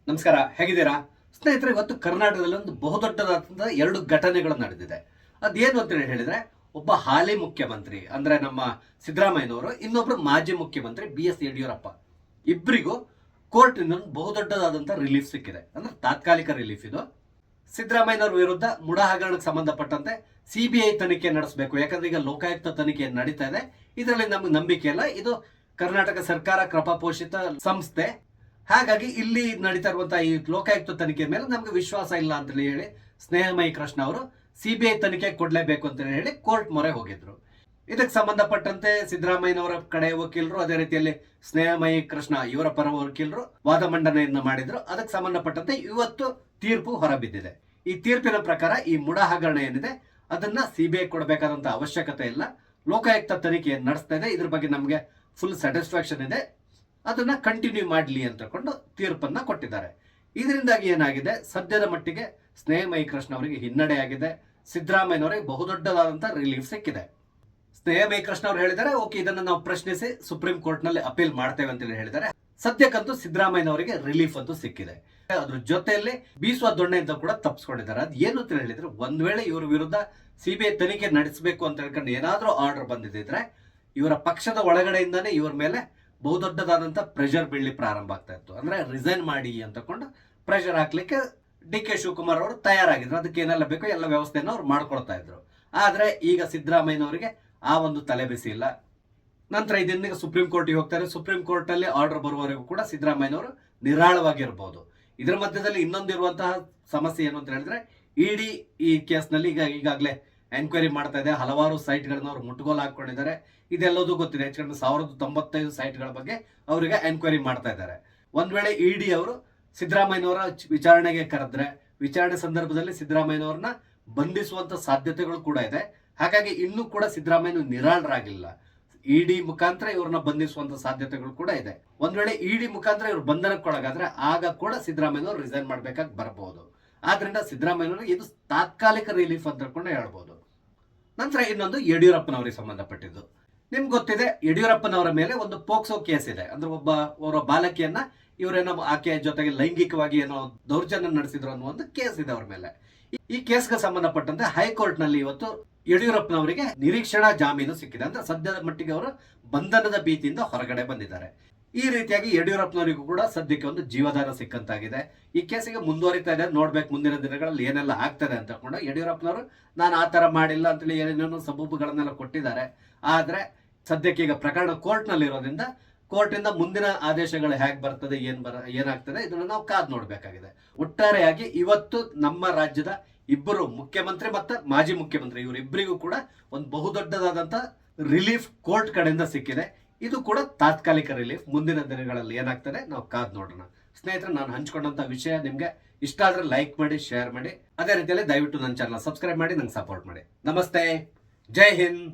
ನಮಸ್ಕಾರ, ಹೇಗಿದ್ದೀರಾ ಸ್ನೇಹಿತರೆ? ಇವತ್ತು ಕರ್ನಾಟಕದಲ್ಲಿ ಒಂದು ಬಹುದೊಡ್ಡದಾದಂತಹ ಎರಡು ಘಟನೆಗಳು ನಡೆದಿದೆ. ಅದೇನು ಅಂತ ಹೇಳಿದ್ರೆ, ಒಬ್ಬ ಹಾಲಿ ಮುಖ್ಯಮಂತ್ರಿ ಅಂದ್ರೆ ನಮ್ಮ ಸಿದ್ದರಾಮಯ್ಯನವರು, ಇನ್ನೊಬ್ರು ಮಾಜಿ ಮುಖ್ಯಮಂತ್ರಿ BS ಯಡಿಯೂರಪ್ಪ, ಇಬ್ಬರಿಗೂ ಕೋರ್ಟ್ ಇಂದ ಬಹುದೊಡ್ಡದಾದಂತಹ ರಿಲೀಫ್ ಸಿಕ್ಕಿದೆ. ಅಂದ್ರೆ ತಾತ್ಕಾಲಿಕ ರಿಲೀಫ್ ಇದು. ಸಿದ್ದರಾಮಯ್ಯನವರ ವಿರುದ್ಧ ಮುಡಾ ಹಗರಣಕ್ಕೆ ಸಂಬಂಧಪಟ್ಟಂತೆ CBI ತನಿಖೆ ನಡೆಸಬೇಕು. ಯಾಕಂದ್ರೆ ಈಗ ಲೋಕಾಯುಕ್ತ ತನಿಖೆ ನಡೀತಾ ಇದೆ. ಇದರಲ್ಲಿ ನಮ್ಗೆ ನಂಬಿಕೆ ಇಲ್ಲ. ಇದು ಕರ್ನಾಟಕ ಸರ್ಕಾರ ಕೃಪಾಪೋಷಿತ ಸಂಸ್ಥೆ. ಹಾಗಾಗಿ ಇಲ್ಲಿ ನಡೀತಾ ಇರುವಂತಹ ಈ ಲೋಕಾಯುಕ್ತ ತನಿಖೆ ಮೇಲೆ ನಮ್ಗೆ ವಿಶ್ವಾಸ ಇಲ್ಲ ಅಂತ ಹೇಳಿ ಸ್ನೇಹಮಯಿ ಕೃಷ್ಣ ಅವರು CBI ತನಿಖೆ ಕೊಡ್ಲೇಬೇಕು ಅಂತ ಹೇಳಿ ಕೋರ್ಟ್ ಮೊರೆ ಹೋಗಿದ್ರು. ಇದಕ್ಕೆ ಸಂಬಂಧಪಟ್ಟಂತೆ ಸಿದ್ದರಾಮಯ್ಯನವರ ಕಡೆ ವಕೀಲರು, ಅದೇ ರೀತಿಯಲ್ಲಿ ಸ್ನೇಹಮಯಿ ಕೃಷ್ಣ ಇವರ ಪರ ವಕೀಲರು ವಾದ ಮಂಡನೆಯನ್ನ ಮಾಡಿದ್ರು. ಅದಕ್ಕೆ ಸಂಬಂಧಪಟ್ಟಂತೆ ಇವತ್ತು ತೀರ್ಪು ಹೊರಬಿದ್ದಿದೆ. ಈ ತೀರ್ಪಿನ ಪ್ರಕಾರ ಈ ಮುಡಾ ಹಗರಣ ಏನಿದೆ ಅದನ್ನ CBI ಕೊಡಬೇಕಾದಂತ ಅವಶ್ಯಕತೆ ಇಲ್ಲ. ಲೋಕಾಯುಕ್ತ ತನಿಖೆ ನಡೆಸ್ತಾ ಇದೆ. ಇದ್ರ ಬಗ್ಗೆ ನಮಗೆ ಫುಲ್ ಸ್ಯಾಟಿಸ್ಫ್ಯಾಕ್ಷನ್ ಇದೆ. ಅದನ್ನ ಕಂಟಿನ್ಯೂ ಮಾಡಲಿ ಅಂತಕೊಂಡು ತೀರ್ಪನ್ನ ಕೊಟ್ಟಿದ್ದಾರೆ. ಇದರಿಂದಾಗಿ ಏನಾಗಿದೆ, ಸದ್ಯದ ಮಟ್ಟಿಗೆ ಸ್ನೇಹಮಯಿ ಕೃಷ್ಣ ಅವರಿಗೆ ಹಿನ್ನಡೆ ಆಗಿದೆ. ಸಿದ್ದರಾಮಯ್ಯನವರಿಗೆ ಬಹುದೊಡ್ಡದಾದಂತಹ ರಿಲೀಫ್ ಸಿಕ್ಕಿದೆ. ಸ್ನೇಹಮಯಿ ಕೃಷ್ಣ ಅವರು ಹೇಳಿದ್ದಾರೆ, ಓಕೆ, ಇದನ್ನ ನಾವು ಪ್ರಶ್ನಿಸಿ ಸುಪ್ರೀಂ ಕೋರ್ಟ್ ನಲ್ಲಿ ಅಪೀಲ್ ಮಾಡ್ತೇವೆ ಅಂತ ಹೇಳಿದ್ದಾರೆ. ಸದ್ಯಕ್ಕಂತೂ ಸಿದ್ದರಾಮಯ್ಯನವರಿಗೆ ರಿಲೀಫ್ ಅಂತೂ ಸಿಕ್ಕಿದೆ. ಅದ್ರ ಜೊತೆಯಲ್ಲಿ ಬೀಸುವ ದೊಣ್ಣೆ ಅಂತ ಕೂಡ ತಪ್ಪಿಸ್ಕೊಂಡಿದ್ದಾರೆ. ಅದು ಏನು ಅಂತ ಹೇಳಿದ್ರೆ, ಒಂದ್ ವೇಳೆ ಇವ್ರ ವಿರುದ್ಧ CBI ತನಿಖೆ ನಡೆಸಬೇಕು ಅಂತ ಹೇಳ್ಕೊಂಡು ಏನಾದ್ರೂ ಆರ್ಡರ್ ಬಂದಿದ್ರೆ ಇವರ ಪಕ್ಷದ ಒಳಗಡೆಯಿಂದಾನೇ ಇವ್ರ ಮೇಲೆ ಬಹುದೊಡ್ಡದಾದಂತ ಪ್ರೆಷರ್ ಬೀಳಲಿ ಪ್ರಾರಂಭ ಆಗ್ತಾ ಇತ್ತು. ಅಂದ್ರೆ ರಿಸೈನ್ ಮಾಡಿ ಅಂತಕೊಂಡು ಪ್ರೆಷರ್ ಹಾಕ್ಲಿಕ್ಕೆ DK ಶಿವಕುಮಾರ್ ಅವರು ತಯಾರಾಗಿದ್ರು. ಅದಕ್ಕೆ ಏನೆಲ್ಲ ಬೇಕೋ ಎಲ್ಲ ವ್ಯವಸ್ಥೆಯನ್ನು ಅವ್ರು ಮಾಡ್ಕೊಳ್ತಾ ಇದ್ರು. ಆದ್ರೆ ಈಗ ಸಿದ್ದರಾಮಯ್ಯನವರಿಗೆ ಆ ಒಂದು ತಲೆಬಿಸಿ ಇಲ್ಲ. ನಂತರ ಇದನ್ನ ಸುಪ್ರೀಂ ಕೋರ್ಟ್ಗೆ ಹೋಗ್ತಾರೆ. ಸುಪ್ರೀಂ ಕೋರ್ಟ್ ಅಲ್ಲಿ ಆರ್ಡರ್ ಬರುವವರೆಗೂ ಕೂಡ ಸಿದ್ದರಾಮಯ್ಯನವರು ನಿರಾಳವಾಗಿರ್ಬೋದು. ಇದರ ಮಧ್ಯದಲ್ಲಿ ಇನ್ನೊಂದಿರುವಂತಹ ಸಮಸ್ಯೆ ಏನು ಅಂತ ಹೇಳಿದ್ರೆ, ಇಡಿ ಈ ಕೇಸ್ನಲ್ಲಿ ಈಗಾಗಲೇ ಎನ್ಕ್ವೈರಿ ಮಾಡ್ತಾ ಇದೆ. ಹಲವಾರು ಸೈಟ್ಗಳನ್ನ ಅವರು ಮುಟ್ಟುಗೋಲು ಹಾಕೊಂಡಿದ್ದಾರೆ. ಇದೆಲ್ಲದೂ ಗೊತ್ತಿದೆ. ಹೆಚ್ಚು 1095 ಸೈಟ್ಗಳ ಬಗ್ಗೆ ಅವರಿಗೆ ಎನ್ಕ್ವೈರಿ ಮಾಡ್ತಾ ಇದ್ದಾರೆ. ಒಂದ್ ವೇಳೆ ಇಡಿ ಅವರು ಸಿದ್ದರಾಮಯ್ಯನವರ ವಿಚಾರಣೆಗೆ ಕರೆದ್ರೆ ವಿಚಾರಣೆ ಸಂದರ್ಭದಲ್ಲಿ ಸಿದ್ದರಾಮಯ್ಯನವರನ್ನ ಬಂಧಿಸುವಂತ ಸಾಧ್ಯತೆಗಳು ಕೂಡ ಇದೆ. ಹಾಗಾಗಿ ಇನ್ನೂ ಕೂಡ ಸಿದ್ದರಾಮಯ್ಯ ನಿರಾಳರಾಗಿಲ್ಲ. ಇಡಿ ಮುಖಾಂತರ ಇವ್ರನ್ನ ಬಂಧಿಸುವಂತ ಸಾಧ್ಯತೆಗಳು ಕೂಡ ಇದೆ. ಒಂದ್ ವೇಳೆ ಇಡಿ ಮುಖಾಂತರ ಇವ್ರು ಬಂಧನಕ್ಕೊಳಗಾದ್ರೆ ಆಗ ಕೂಡ ಸಿದ್ದರಾಮಯ್ಯನವರು ರಿಸೈನ್ ಮಾಡ್ಬೇಕಾಗಿ ಬರಬಹುದು. ಆದ್ರಿಂದ ಸಿದ್ದರಾಮಯ್ಯನವರಿಗೆ ಇದು ತಾತ್ಕಾಲಿಕ ರಿಲೀಫ್ ಅಂತ ಹೇಳ್ಬೋದು. ನಂತರ ಇನ್ನೊಂದು ಯಡಿಯೂರಪ್ಪನವರಿಗೆ ಸಂಬಂಧಪಟ್ಟಿದ್ದು. ನಿಮ್ಗೆ ಗೊತ್ತಿದೆ, ಯಡಿಯೂರಪ್ಪನವರ ಮೇಲೆ ಒಂದು ಪೋಕ್ಸೋ ಕೇಸ್ ಇದೆ. ಅಂದ್ರೆ ಅವರ ಬಾಲಕಿಯನ್ನ ಇವರೇನೋ ಆಕೆಯ ಜೊತೆಗೆ ಲೈಂಗಿಕವಾಗಿ ಏನೋ ದೌರ್ಜನ್ಯ ನಡೆಸಿದ್ರು ಅನ್ನೋ ಒಂದು ಕೇಸ್ ಇದೆ ಅವ್ರ ಮೇಲೆ. ಈ ಕೇಸ್ಗೆ ಸಂಬಂಧಪಟ್ಟಂತೆ ಹೈಕೋರ್ಟ್ ನಲ್ಲಿ ಇವತ್ತು ಯಡಿಯೂರಪ್ಪನವರಿಗೆ ನಿರೀಕ್ಷಣಾ ಜಾಮೀನು ಸಿಕ್ಕಿದೆ. ಅಂದ್ರೆ ಸದ್ಯದ ಮಟ್ಟಿಗೆ ಅವರು ಬಂಧನದ ಭೀತಿಯಿಂದ ಹೊರಗಡೆ ಬಂದಿದ್ದಾರೆ. ಈ ರೀತಿಯಾಗಿ ಯಡಿಯೂರಪ್ಪನವರಿಗೂ ಕೂಡ ಸದ್ಯಕ್ಕೆ ಒಂದು ಜೀವದಾನ ಸಿಕ್ಕಂತಾಗಿದೆ. ಈ ಕೇಸಿಗೆ ಮುಂದುವರಿತಾ ಇದೆ. ನೋಡ್ಬೇಕು ಮುಂದಿನ ದಿನಗಳಲ್ಲಿ ಏನೆಲ್ಲ ಆಗ್ತದೆ ಅಂತ ಕೂಡ. ಯಡಿಯೂರಪ್ಪನವರು ನಾನು ಆ ತರ ಮಾಡಿಲ್ಲ ಅಂತೇಳಿ ಏನೇನೋ ಸಬೂಬುಗಳನ್ನೆಲ್ಲ ಕೊಟ್ಟಿದ್ದಾರೆ. ಆದ್ರೆ ಸದ್ಯಕ್ಕೆ ಈಗ ಪ್ರಕರಣ ಕೋರ್ಟ್ ನಲ್ಲಿ ಇರೋದ್ರಿಂದ ಕೋರ್ಟ್ ಇಂದ ಮುಂದಿನ ಆದೇಶಗಳು ಹೇಗೆ ಬರ್ತದೆ, ಏನಾಗ್ತದೆ ಇದನ್ನ ನಾವು ಕಾದ್ ನೋಡ್ಬೇಕಾಗಿದೆ. ಒಟ್ಟಾರೆಯಾಗಿ ಇವತ್ತು ನಮ್ಮ ರಾಜ್ಯದ ಇಬ್ಬರು ಮುಖ್ಯಮಂತ್ರಿ ಮತ್ತೆ ಮಾಜಿ ಮುಖ್ಯಮಂತ್ರಿ ಇವರಿಬ್ಬರಿಗೂ ಕೂಡ ಒಂದು ಬಹುದೊಡ್ಡದಾದಂತ ರಿಲೀಫ್ ಕೋರ್ಟ್ ಕಡೆಯಿಂದ ಸಿಕ್ಕಿದೆ. ಇದು ಕೂಡ ತಾತ್ಕಾಲಿಕ ರಿಲೀಫ್. ಮುಂದಿನ ದಿನಗಳಲ್ಲಿ ಏನಾಗ್ತದೆ ನಾವು ಕಾದ್ ನೋಡೋಣ. ಸ್ನೇಹಿತರೆ, ನಾನು ಹಂಚ್ಕೊಂಡಂತ ವಿಷಯ ನಿಮ್ಗೆ ಇಷ್ಟ ಆದ್ರೆ ಲೈಕ್ ಮಾಡಿ, ಶೇರ್ ಮಾಡಿ. ಅದೇ ರೀತಿಯಲ್ಲಿ ದಯವಿಟ್ಟು ನನ್ನ ಚಾನಲ್ ಸಬ್ಸ್ಕ್ರೈಬ್ ಮಾಡಿ, ನಂಗೆ ಸಪೋರ್ಟ್ ಮಾಡಿ. ನಮಸ್ತೆ, ಜೈ ಹಿಂದ್.